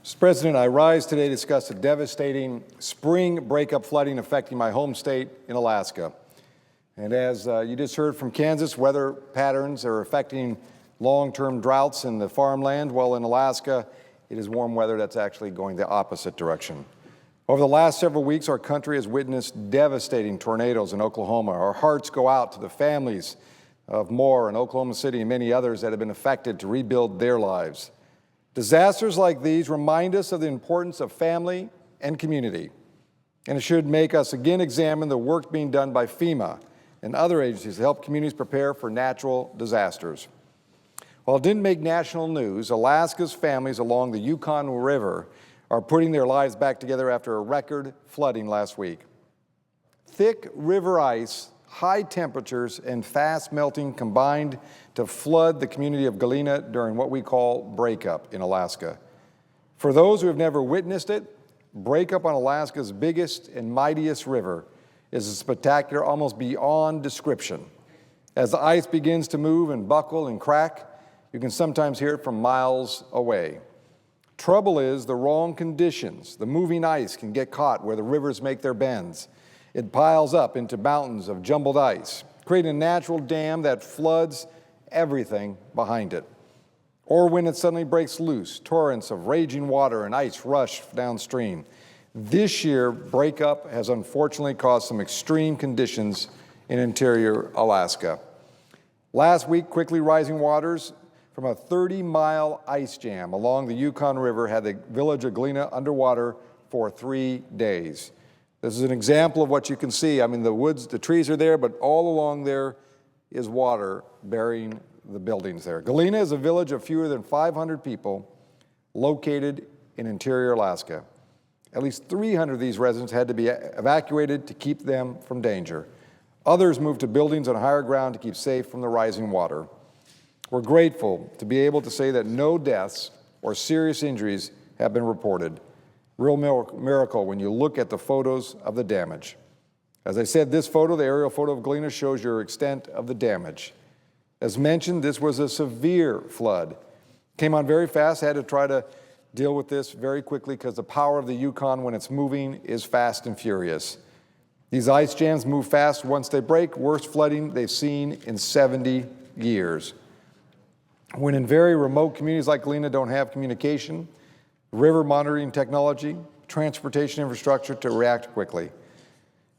Mr. President, I rise today to discuss the devastating spring breakup flooding affecting my home state in Alaska. And as you just heard from Kansas, weather patterns are affecting long-term droughts in the farmland, while in Alaska, it is warm weather that's actually going the opposite direction. Over the last several weeks, our country has witnessed devastating tornadoes in Oklahoma. Our hearts go out to the families of Moore and Oklahoma City and many others that have been affected to rebuild their lives. Disasters like these remind us of the importance of family and community, and it should make us again examine the work being done by FEMA and other agencies to help communities prepare for natural disasters. While it didn't make national news, Alaska's families along the Yukon River are putting their lives back together after a record flooding last week. Thick river ice, high temperatures, and fast melting combined to flood the community of Galena during what we call breakup in Alaska. For those who have never witnessed it, breakup on Alaska's biggest and mightiest river is a spectacular almost beyond description. As the ice begins to move and buckle and crack, you can sometimes hear it from miles away. Trouble is the wrong conditions. The moving ice can get caught where the rivers make their bends. It piles up into mountains of jumbled ice, creating a natural dam that floods everything behind it. Or when it suddenly breaks loose, torrents of raging water and ice rush downstream. This year, breakup has unfortunately caused some extreme conditions in interior Alaska. Last week, quickly rising waters from a 30-mile ice jam along the Yukon River had the village of Galena underwater for 3 days. This is an example of what you can see. I mean, the woods, the trees are there, but all along there is water burying the buildings there. Galena is a village of fewer than 500 people located in interior Alaska. At least 300 of these residents had to be evacuated to keep them from danger. Others moved to buildings on higher ground to keep safe from the rising water. We're grateful to be able to say that no deaths or serious injuries have been reported. Real miracle when you look at the photos of the damage. As I said, this photo, the aerial photo of Galena, shows your extent of the damage. As mentioned, this was a severe flood. Came on very fast, had to try to deal with this very quickly because the power of the Yukon when it's moving is fast and furious. These ice jams move fast once they break, worst flooding they've seen in 70 years. When in very remote communities like Galena don't have communication, river monitoring technology, transportation infrastructure to react quickly.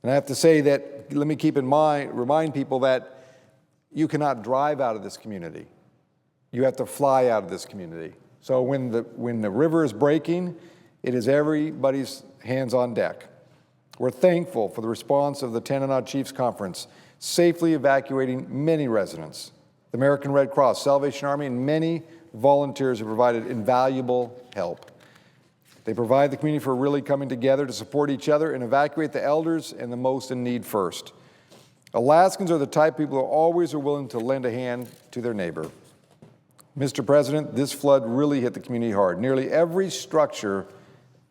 And I have to say that, let me keep in mind, remind people that you cannot drive out of this community. You have to fly out of this community. So when the river is breaking, it is everybody's hands on deck. We're thankful for the response of the Tanana Chiefs Conference, safely evacuating many residents. The American Red Cross, Salvation Army, and many volunteers have provided invaluable help. They provide the community for really coming together to support each other and evacuate the elders and the most in need first. Alaskans are the type of people who always are willing to lend a hand to their neighbor. Mr. President, this flood really hit the community hard. Nearly every structure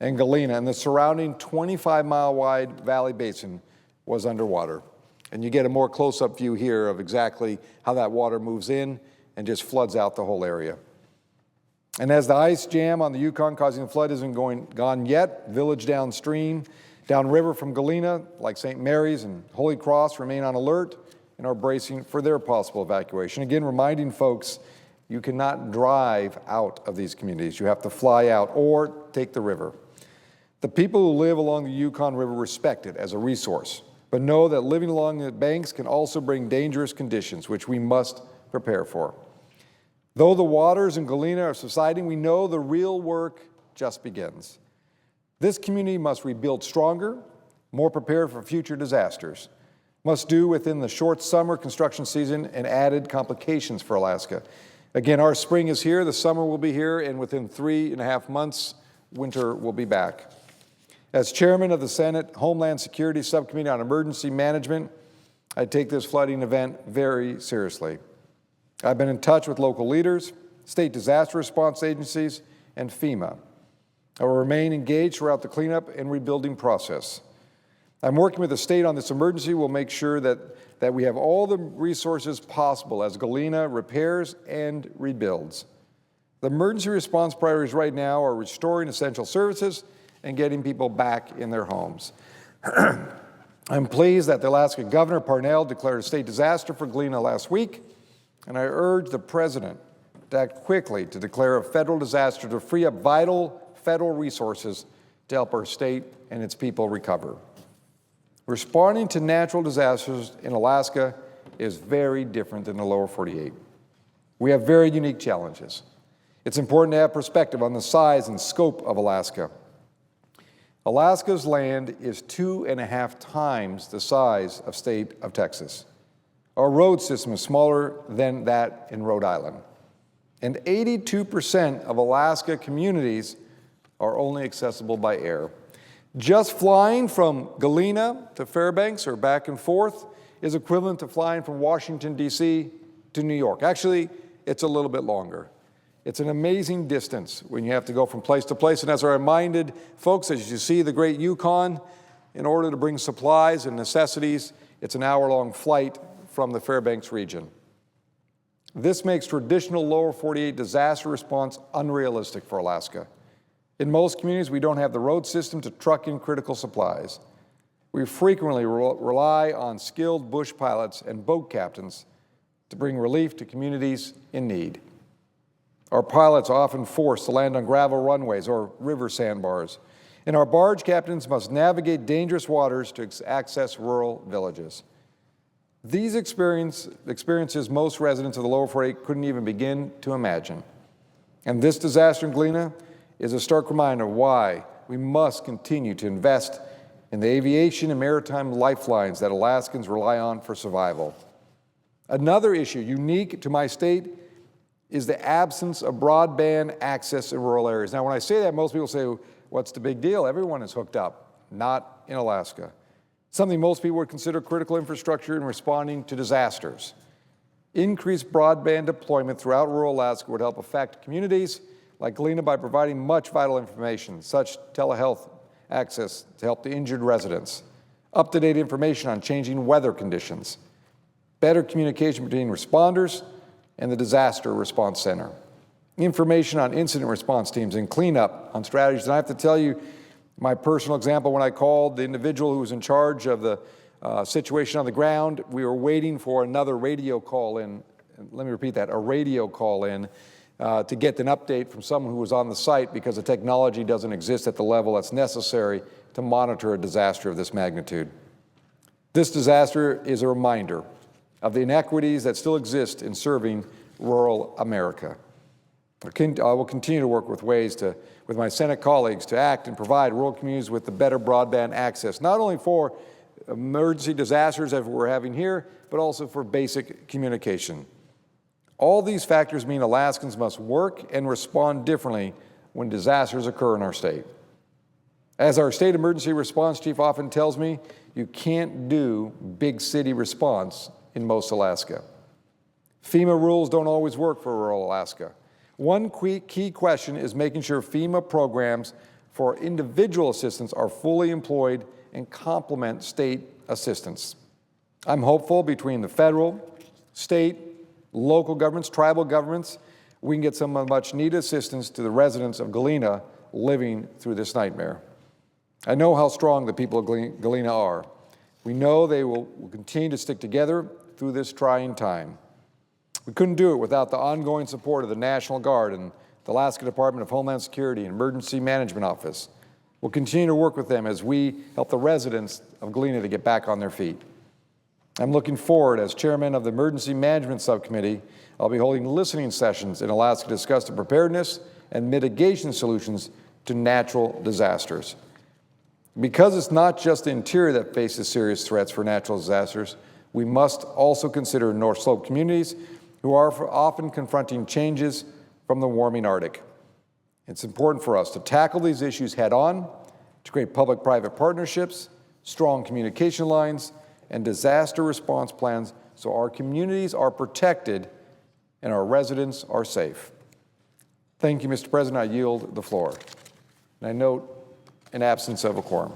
in Galena and the surrounding 25-mile-wide valley basin was underwater. And you get a more close-up view here of exactly how that water moves in and just floods out the whole area. And as the ice jam on the Yukon causing the flood isn't gone yet, village downstream, downriver from Galena, like St. Mary's and Holy Cross, remain on alert and are bracing for their possible evacuation. Again, reminding folks, you cannot drive out of these communities. You have to fly out or take the river. The people who live along the Yukon River respect it as a resource, but know that living along the banks can also bring dangerous conditions, which we must prepare for. Though the waters in Galena are subsiding, we know the real work just begins. This community must rebuild stronger, more prepared for future disasters, must do within the short summer construction season and added complications for Alaska. Again, our spring is here, the summer will be here, and within 3.5 months, winter will be back. As chairman of the Senate Homeland Security Subcommittee on Emergency Management, I take this flooding event very seriously. I've been in touch with local leaders, state disaster response agencies, and FEMA. I will remain engaged throughout the cleanup and rebuilding process. I'm working with the state on this emergency. We'll make sure that we have all the resources possible as Galena repairs and rebuilds. The emergency response priorities right now are restoring essential services and getting people back in their homes. I'm pleased that the Alaska Governor Parnell declared a state disaster for Galena last week, and I urge the President to act quickly to declare a federal disaster to free up vital federal resources to help our state and its people recover. Responding to natural disasters in Alaska is very different than the lower 48. We have very unique challenges. It's important to have perspective on the size and scope of Alaska. Alaska's land is 2.5 times the size of state of Texas. Our road system is smaller than that in Rhode Island. And 82% of Alaska communities are only accessible by air. Just flying from Galena to Fairbanks or back and forth is equivalent to flying from Washington, D.C. to New York. Actually, it's a little bit longer. It's an amazing distance when you have to go from place to place. And as I reminded folks, as you see the great Yukon, in order to bring supplies and necessities, it's an hour-long flight from the Fairbanks region. This makes traditional lower 48 disaster response unrealistic for Alaska. In most communities, we don't have the road system to truck in critical supplies. We frequently rely on skilled bush pilots and boat captains to bring relief to communities in need. Our pilots are often forced to land on gravel runways or river sandbars, and our barge captains must navigate dangerous waters to access rural villages. These experiences most residents of the lower 48 couldn't even begin to imagine. And this disaster in Galena is a stark reminder of why we must continue to invest in the aviation and maritime lifelines that Alaskans rely on for survival. Another issue unique to my state is the absence of broadband access in rural areas. Now, when I say that, most people say, what's the big deal? Everyone is hooked up. Not in Alaska. Something most people would consider critical infrastructure in responding to disasters. Increased broadband deployment throughout rural Alaska would help affect communities like Galena by providing much vital information, such telehealth access to help the injured residents, up-to-date information on changing weather conditions, better communication between responders and the Disaster Response Center, information on incident response teams and cleanup on strategies. And I have to tell you, my personal example, when I called the individual who was in charge of the situation on the ground, we were waiting for another radio call in. Let me repeat that, a radio call in to get an update from someone who was on the site because the technology doesn't exist at the level that's necessary to monitor a disaster of this magnitude. This disaster is a reminder of the inequities that still exist in serving rural America. I will continue to work with my Senate colleagues to act and provide rural communities with the better broadband access, not only for emergency disasters as we're having here, but also for basic communication. All these factors mean Alaskans must work and respond differently when disasters occur in our state. As our state emergency response chief often tells me, you can't do big city response in most Alaska. FEMA rules don't always work for rural Alaska. One key question is making sure FEMA programs for individual assistance are fully employed and complement state assistance. I'm hopeful between the federal, state, local governments, tribal governments, we can get some much needed assistance to the residents of Galena living through this nightmare. I know how strong the people of Galena are. We know they will continue to stick together through this trying time. We couldn't do it without the ongoing support of the National Guard and the Alaska Department of Homeland Security and Emergency Management Office. We'll continue to work with them as we help the residents of Galena to get back on their feet. I'm looking forward, as chairman of the Emergency Management Subcommittee, I'll be holding listening sessions in Alaska to discuss the preparedness and mitigation solutions to natural disasters. Because it's not just the interior that faces serious threats for natural disasters, we must also consider North Slope communities who are often confronting changes from the warming Arctic. It's important for us to tackle these issues head on, to create public-private partnerships, strong communication lines, and disaster response plans so our communities are protected and our residents are safe. Thank you, Mr. President. I yield the floor. And I note an absence of a quorum.